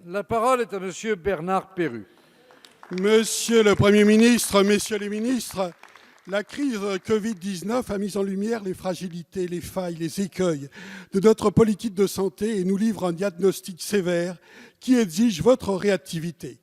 La parole est à Monsieur Bernard Perrut. Monsieur le Premier ministre, messieurs les ministres, la crise Covid-19 a mis en lumière les fragilités, les failles, les écueils de notre politique de santé et nous livre un diagnostic sévère qui exige votre réactivité.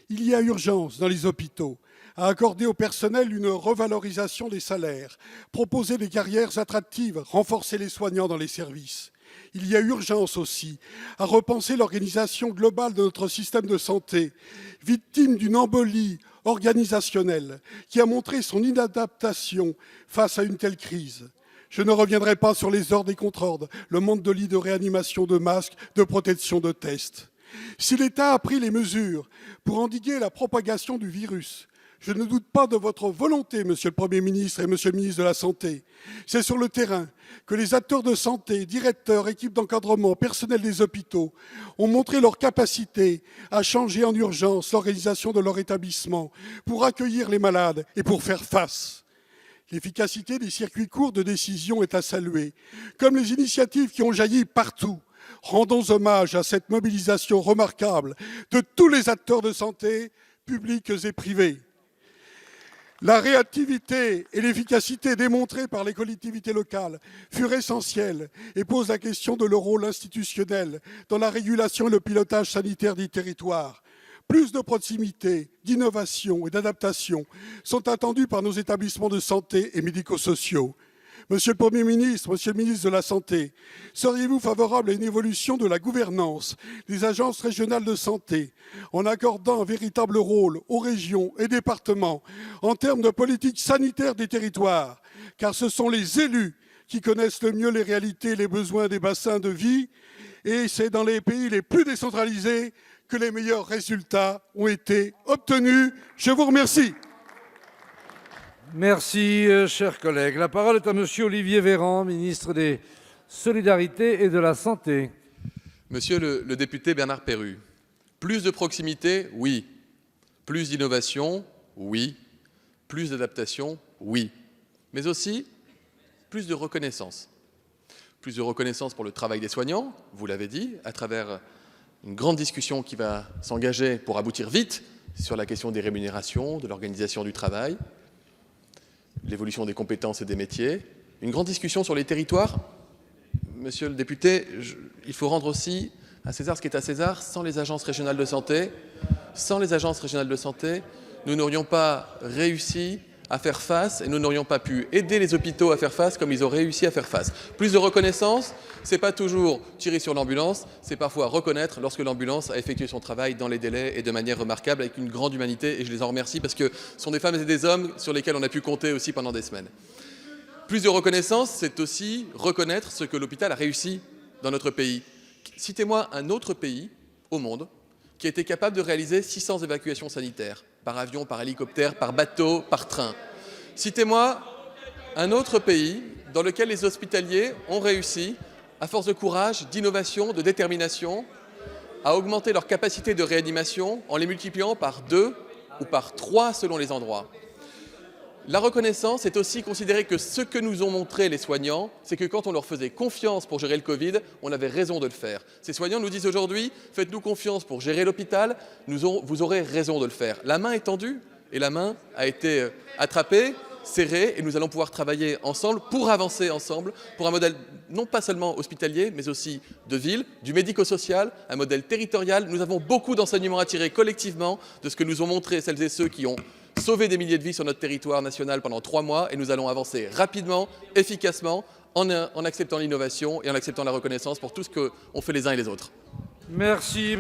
Il y a urgence dans les hôpitaux à accorder au personnel une revalorisation des salaires, proposer des carrières attractives, renforcer les soignants dans les services. Il y a urgence aussi à repenser l'organisation globale de notre système de santé, victime d'une embolie organisationnelle qui a montré son inadaptation face à une telle crise. Je ne reviendrai pas sur les ordres et contre-ordres, le manque de lits de réanimation, de masques, de protection, de tests. Si l'État a pris les mesures pour endiguer la propagation du virus, je ne doute pas de votre volonté, Monsieur le Premier ministre et Monsieur le ministre de la Santé. C'est sur le terrain que les acteurs de santé, directeurs, équipes d'encadrement, personnel des hôpitaux ont montré leur capacité à changer en urgence l'organisation de leur établissement pour accueillir les malades et pour faire face. L'efficacité des circuits courts de décision est à saluer, comme les initiatives qui ont jailli partout. Rendons hommage à cette mobilisation remarquable de tous les acteurs de santé, publics et privés. La réactivité et l'efficacité démontrées par les collectivités locales furent essentielles et posent la question de leur rôle institutionnel dans la régulation et le pilotage sanitaire des territoires. Plus de proximité, d'innovation et d'adaptation sont attendus par nos établissements de santé et médico-sociaux. Monsieur le Premier ministre, Monsieur le ministre de la Santé, seriez-vous favorable à une évolution de la gouvernance des agences régionales de santé en accordant un véritable rôle aux régions et départements en termes de politique sanitaire des territoires, car ce sont les élus qui connaissent le mieux les réalités et les besoins des bassins de vie, et c'est dans les pays les plus décentralisés que les meilleurs résultats ont été obtenus. Je vous remercie. Merci, chers collègues. La parole est à Monsieur Olivier Véran, ministre des Solidarités et de la Santé. Monsieur le député Bernard Perrut, plus de proximité, oui. Plus d'innovation, oui. Plus d'adaptation, oui. Mais aussi plus de reconnaissance. Plus de reconnaissance pour le travail des soignants, vous l'avez dit, à travers une grande discussion qui va s'engager pour aboutir vite sur la question des rémunérations, de l'organisation du travail, l'évolution des compétences et des métiers. Une grande discussion sur les territoires. Monsieur le député, il faut rendre aussi à César ce qui est à César. Sans les agences régionales de santé, nous n'aurions pas réussi à faire face et nous n'aurions pas pu aider les hôpitaux à faire face comme ils ont réussi à faire face. Plus de reconnaissance, c'est pas toujours tirer sur l'ambulance, c'est parfois reconnaître lorsque l'ambulance a effectué son travail dans les délais et de manière remarquable avec une grande humanité, et je les en remercie parce que ce sont des femmes et des hommes sur lesquels on a pu compter aussi pendant des semaines. Plus de reconnaissance, c'est aussi reconnaître ce que l'hôpital a réussi dans notre pays. Citez-moi un autre pays au monde qui a été capable de réaliser 600 évacuations sanitaires, par avion, par hélicoptère, par bateau, par train. Citez-moi un autre pays dans lequel les hospitaliers ont réussi, à force de courage, d'innovation, de détermination, à augmenter leur capacité de réanimation en les multipliant par 2 ou par 3 selon les endroits. La reconnaissance est aussi considérer que ce que nous ont montré les soignants, c'est que quand on leur faisait confiance pour gérer le Covid, on avait raison de le faire. Ces soignants nous disent aujourd'hui, faites-nous confiance pour gérer l'hôpital, vous aurez raison de le faire. La main est tendue et la main a été attrapée, serrée, et nous allons pouvoir travailler ensemble pour avancer ensemble pour un modèle non pas seulement hospitalier, mais aussi de ville, du médico-social, un modèle territorial. Nous avons beaucoup d'enseignements à tirer collectivement de ce que nous ont montré celles et ceux qui ont sauver des milliers de vies sur notre territoire national pendant 3 mois, et nous allons avancer rapidement, efficacement, en acceptant l'innovation et en acceptant la reconnaissance pour tout ce qu'ont fait les uns et les autres. Merci.